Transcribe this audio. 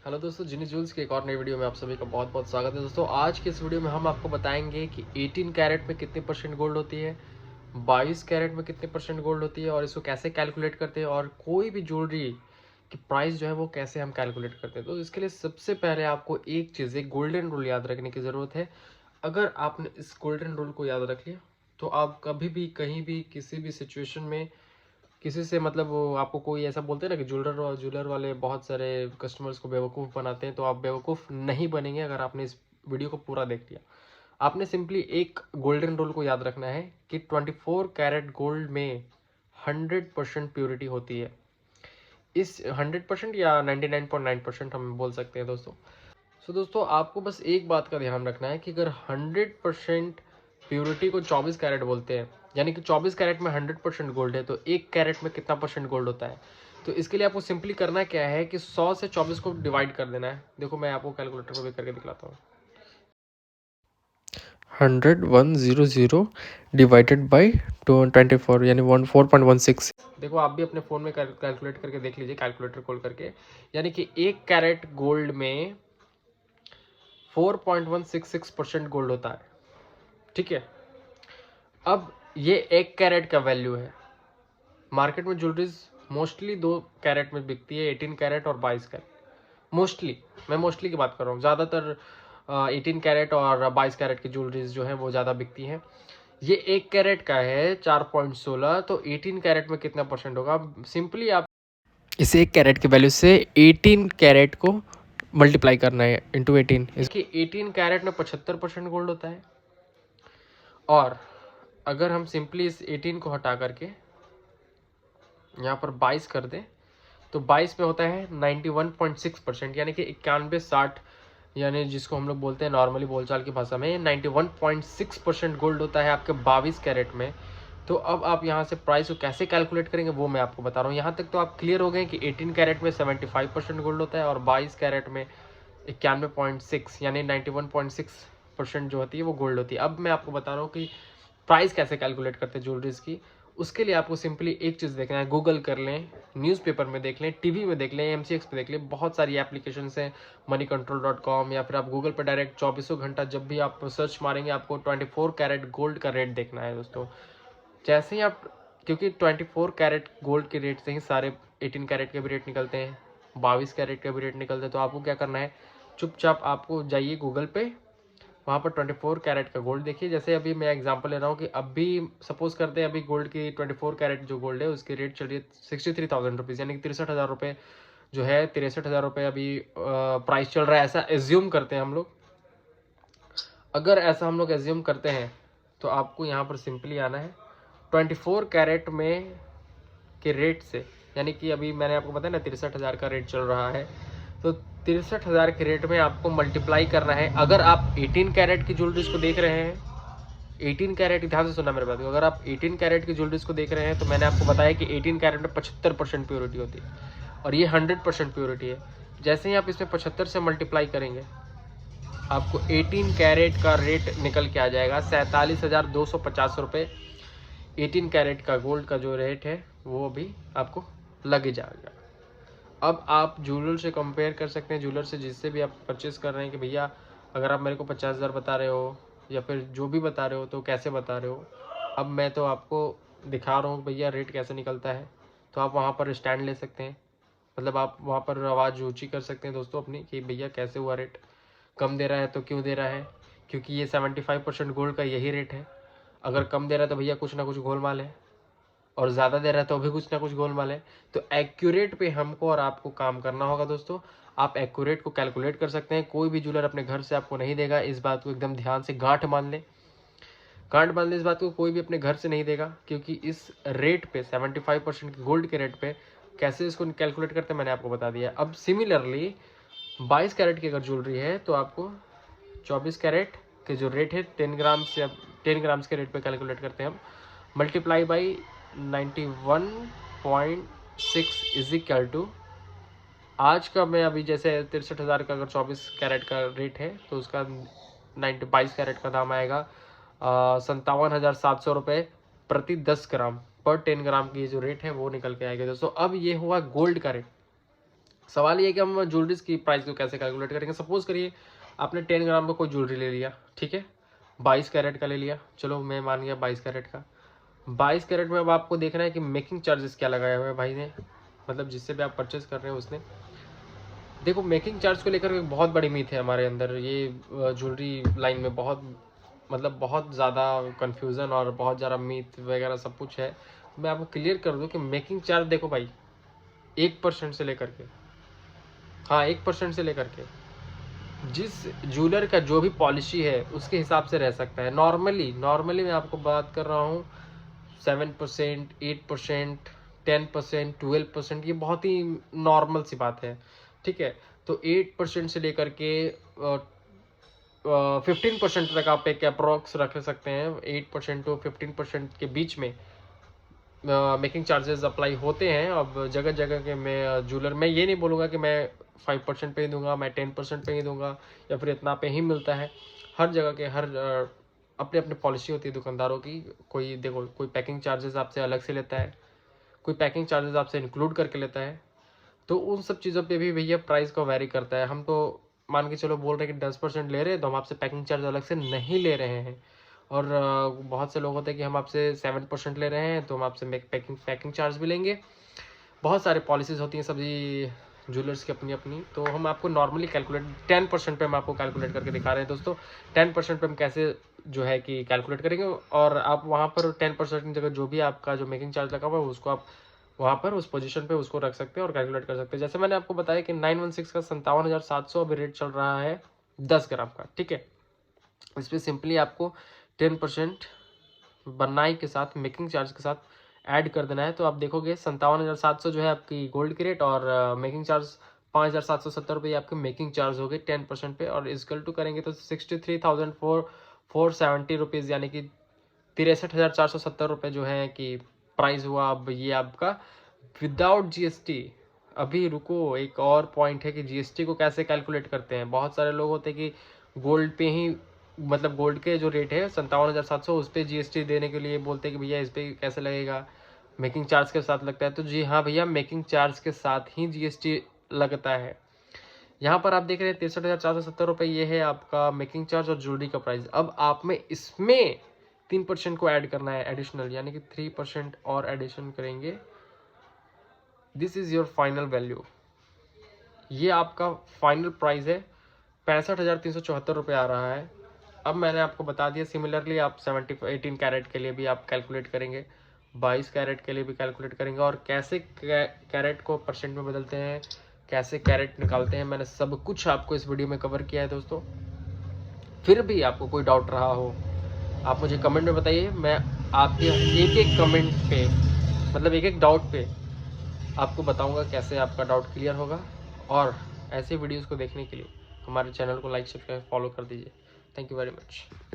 Hello दोस्तों, जिनी jewels की एक और नई वीडियो में आप सभी का बहुत बहुत स्वागत है। दोस्तों आज के इस वीडियो में हम आपको बताएंगे कि 18 कैरेट में कितने परसेंट गोल्ड होती है, 22 कैरेट में कितने परसेंट गोल्ड होती है और इसको कैसे कैलकुलेट करते हैं और कोई भी ज्वेलरी की प्राइस जो है वो कैसे हम कैलकुलेट करते हैं। तो इसके लिए सबसे पहले आपको एक चीज़, एक गोल्डन रूल याद रखने की ज़रूरत है। अगर आपने इस गोल्डन रूल को याद रख लिया तो आप कभी भी कहीं भी किसी भी सिचुएशन में किसी से मतलब वो आपको कोई ऐसा बोलते हैं ना कि ज्वेलर वाले बहुत सारे कस्टमर्स को बेवकूफ़ बनाते हैं, तो आप बेवकूफ़ नहीं बनेंगे अगर आपने इस वीडियो को पूरा देख लिया। आपने सिंपली एक गोल्डन रूल को याद रखना है कि 24 कैरेट गोल्ड में 100% प्योरिटी होती है। इस 100% या 99.9% हम बोल सकते हैं दोस्तों। दोस्तों आपको बस एक बात का ध्यान रखना है कि अगर 100% प्योरिटी को 24 कैरेट बोलते हैं, यानी कि 24 कैरेट में 100% गोल्ड है, तो एक कैरेट में कितना परसेंट गोल्ड होता है। तो इसके लिए आपको सिंपली करना क्या है कि 100 से 24 को डिवाइड कर देना है। देखो मैं आपको कैलकुलेटर को भी करके दिखलाता हूँ। 100 डिवाइडेड बाई 24 यानी 4.16। देखो आप भी अपने फ़ोन में कैलकुलेट करके देख लीजिए, कैलकुलेटर खोल करके। यानी कि एक कैरेट गोल्ड में 4.166% गोल्ड होता है। ठीक है, अब ये एक कैरेट का वैल्यू है। मार्केट में ज्वेलरीज मोस्टली 2 कैरेट में बिकती है, 18 कैरेट और 22 कैरेट। मोस्टली, मैं मोस्टली की बात कर रहा हूँ। ज़्यादातर 18 कैरेट और 22 कैरेट की ज्वेलरीज जो है वो ज़्यादा बिकती हैं। ये एक कैरेट का है 4.16, तो 18 कैरेट में कितना परसेंट होगा। सिंपली आप इस एक कैरेट की वैल्यू से 18 कैरेट को मल्टीप्लाई करना है इंटू 18। इसकी 18 कैरेट में 75% गोल्ड होता है। और अगर हम सिंपली इस 18 को हटा करके यहाँ पर 22 कर दें तो 22 में होता है 91.6%, यानी कि 91-60, यानी जिसको हम लोग बोलते हैं नॉर्मली बोलचाल की भाषा में 91.6% गोल्ड होता है आपके 22 कैरेट में। तो अब आप यहाँ से प्राइस को कैसे कैलकुलेट करेंगे वो मैं आपको बता रहा हूँ। यहाँ तक तो आप क्लियर हो गए कि 18 कैरेट में 75% गोल्ड होता है और 22 कैरेट में 91.6 यानी 91.6% जो होती है वो गोल्ड होती है। अब मैं आपको बता रहा हूँ कि प्राइस कैसे कैलकुलेट करते हैं ज्वेलरीज की। उसके लिए आपको सिंपली एक चीज़ देखना है, गूगल कर लें, न्यूज़पेपर में देख लें, टीवी में देख लें, एमसीएक्स पे देख लें। बहुत सारी एप्लीकेशंस हैं, moneycontrol.com, या फिर आप गूगल पर डायरेक्ट 24 घंटा जब भी आप सर्च मारेंगे आपको 24 कैरेट गोल्ड का रेट देखना है दोस्तों। जैसे ही आप, क्योंकि 24 कैरेट गोल्ड के रेट से ही सारे 18 कैरेट के भी रेट निकलते हैं, 22 कैरेट के भी रेट निकलते हैं। तो आपको क्या करना है, चुपचाप आपको जाइए गूगल पे, वहाँ पर 24 कैरेट का गोल्ड देखिए। जैसे अभी मैं एग्जांपल ले रहा हूँ कि अभी सपोज करते हैं अभी गोल्ड की 24 कैरेट जो गोल्ड है उसकी रेट चल रही है 63,000 रुपीज़, यानी कि 63,000 रुपये जो है, 63,000 रुपये अभी प्राइस चल रहा है। ऐसा एज्यूम करते हैं हम लोग। अगर ऐसा हम लोग एज्यूम करते हैं तो आपको यहाँ पर सिंपली आना है 24 कैरेट में के रेट से, यानी कि अभी मैंने आपको बताया ना 63,000 का रेट चल रहा है, तो 63,000 के रेट में आपको मल्टीप्लाई करना है। अगर आप 18 कैरेट की ज्वेलरीज को देख रहे हैं, 18 कैरेट, ध्यान से सुनना मेरे बात को, अगर आप 18 कैरेट की ज्वेलरीज को देख रहे हैं तो मैंने आपको बताया कि 18 कैरेट में 75% प्योरिटी होती है और ये 100% प्योरिटी है। जैसे ही आप इसमें 75 से मल्टीप्लाई करेंगे आपको 18 कैरेट का रेट निकल के आ जाएगा 47,250 रुपये। 18 कैरेट का गोल्ड का जो रेट है वो भी आपको लग ही जाएगा। अब आप ज्वेलर से कंपेयर कर सकते हैं, ज्वेलर से जिससे भी आप परचेस कर रहे हैं कि भैया अगर आप मेरे को 50,000 बता रहे हो या फिर जो भी बता रहे हो तो कैसे बता रहे हो। अब मैं तो आपको दिखा रहा हूँ भैया रेट कैसे निकलता है, तो आप वहाँ पर स्टैंड ले सकते हैं। मतलब आप वहाँ पर आवाज़ ऊँची कर सकते हैं दोस्तों अपनी कि भैया कैसे हुआ रेट, कम दे रहा है तो क्यों दे रहा है, क्योंकि ये 75% गोल्ड का यही रेट है। अगर कम दे रहा है तो भैया कुछ ना कुछ गोलमाल है, और ज़्यादा दे रहा है तो भी कुछ ना कुछ गोलमाल है। तो एक्यूरेट पे हमको और आपको काम करना होगा दोस्तों। आप एक्यूरेट को कैलकुलेट कर सकते हैं, कोई भी ज्वेलर अपने घर से आपको नहीं देगा। इस बात को एकदम ध्यान से गांठ बांध लें, गांठ बांध लें, इस बात को कोई भी अपने घर से नहीं देगा। क्योंकि इस रेट पे 75% गोल्ड के रेट पे कैसे इसको कैलकुलेट करते हैं मैंने आपको बता दिया। अब सिमिलरली 22 कैरेट की अगर ज्वेलरी है तो आपको 24 कैरेट के जो रेट है 10 ग्राम्स या 10 ग्राम्स के रेट पे कैलकुलेट करते हैं हम, multiply by 91.6 is equal to, आज का मैं अभी जैसे 63,000 का अगर 24 कैरेट का रेट है तो उसका 22 कैरेट का दाम आएगा 57,700 रुपये प्रति 10 ग्राम पर 10 ग्राम की जो रेट है वो निकल के आएगा दोस्तों। अब ये हुआ गोल्ड का रेट। सवाल ये है कि हम ज्वेलरीज की प्राइस को कैसे कैलकुलेट करेंगे। सपोज करिए आपने 10 ग्राम का कोई ज्वेलरी ले लिया, ठीक है, 22 कैरेट का ले लिया, चलो मैं मान गया 22 कैरेट का। 22 कैरेट में अब आपको देखना है कि मेकिंग चार्जेस क्या लगाया हुआ है भाई ने, मतलब जिससे भी आप परचेज कर रहे हैं उसने। देखो मेकिंग चार्ज को लेकर एक बहुत बड़ी मीथ है हमारे अंदर, ये ज्वेलरी लाइन में बहुत मतलब बहुत ज़्यादा कन्फ्यूज़न और बहुत ज़्यादा मीथ वगैरह सब कुछ है। मैं आपको क्लियर कर दूं कि मेकिंग चार्ज देखो भाई 1% से लेकर के, हाँ 1% से लेकर के जिस ज्वेलर का जो भी पॉलिसी है उसके हिसाब से रह सकता है। नॉर्मली मैं आपको बात कर रहा हूँ 7%, 8%, 10%, 12%, ये बहुत ही नॉर्मल सी बात है, ठीक है। तो 8% से लेकर के 15% तक आप एक अप्रोक्स रख सकते हैं। 8% टू 15% के बीच में मेकिंग चार्जेस अप्लाई होते हैं। अब जगह जगह के मैं ज्वेलर, मैं ये नहीं बोलूँगा कि मैं 5% पे ही दूंगा, मैं 10% पे ही दूंगा या फिर इतना पे ही मिलता है। हर जगह के हर अपने अपने पॉलिसी होती है दुकानदारों की। कोई देखो कोई पैकिंग चार्जेस आपसे अलग से लेता है, कोई पैकिंग चार्जेस आपसे इंक्लूड करके लेता है। तो उन सब चीज़ों पे भी भैया प्राइस का वैरी करता है। हम तो मान के चलो बोल रहे हैं कि 10% ले रहे हैं तो हम आपसे पैकिंग चार्ज अलग से नहीं ले रहे हैं। और बहुत से लोग होते हैं कि हम आपसे 7% ले रहे हैं तो हम आपसे पैकिंग चार्ज भी लेंगे। बहुत सारे पॉलिसीज़ होती हैं सभी ज्वेलर्स की अपनी अपनी। तो हम आपको नॉर्मली कैलकुलेट 10% पे हम आपको कैलकुलेट करके दिखा रहे हैं दोस्तों। 10% पे हम कैसे जो है कि कैलकुलेट करेंगे, और आप वहाँ पर 10% की जगह जो भी आपका जो मेकिंग चार्ज लगा हुआ है उसको आप वहाँ पर उस पोजीशन पे उसको रख सकते हैं और कैलकुलेट कर सकते हैं। जैसे मैंने आपको बताया कि 916 का 57,700 अभी रेट चल रहा है 10 ग्राम का, ठीक है। इस पर सिंपली आपको 10% बनाई के साथ मेकिंग चार्ज के साथ ऐड कर देना है। तो आप देखोगे 57,700 जो है आपकी गोल्ड की रेट, और मेकिंग चार्ज 5,770 रुपये आपके मेकिंग चार्ज हो गए 10% पे, और इसकल टू करेंगे तो 63,470 रुपीज़, यानी कि 63,470 रुपये जो है कि प्राइस हुआ। अब ये आपका विदाउट जीएसटी। अभी रुको, एक और पॉइंट है कि जीएसटी को कैसे कैलकुलेट करते हैं। बहुत सारे लोग होते हैं कि गोल्ड पे ही, मतलब गोल्ड के जो रेट है 57,700 उस पर जीएसटी देने के लिए बोलते हैं कि भैया इस पर कैसे लगेगा, मेकिंग चार्ज के साथ लगता है। तो जी हाँ भैया, मेकिंग चार्ज के साथ ही जीएसटी लगता है। यहाँ पर आप देख रहे हैं 63,470 रुपये, ये है आपका मेकिंग चार्ज और ज्वेलरी का प्राइस। अब आप में इसमें 3% को ऐड करना है एडिशनल, यानी कि 3% और एडिशन करेंगे। This is your final value. ये आपका फाइनल प्राइस है 65,374 रुपये आ रहा है। अब मैंने आपको बता दिया। सिमिलरली आप 18 कैरेट के लिए भी आप कैलकुलेट करेंगे, 22 कैरेट के लिए भी कैलकुलेट करेंगे, और कैसे कैरेट को परसेंट में बदलते हैं, कैसे कैरेट निकालते हैं, मैंने सब कुछ आपको इस वीडियो में कवर किया है दोस्तों। फिर भी आपको कोई डाउट रहा हो आप मुझे कमेंट में बताइए। मैं आपके एक एक कमेंट पे, मतलब एक एक डाउट पे आपको बताऊंगा कैसे आपका डाउट क्लियर होगा। और ऐसे वीडियोस को देखने के लिए हमारे चैनल को लाइक, सब्सक्राइब, फॉलो कर दीजिए। Thank you very much.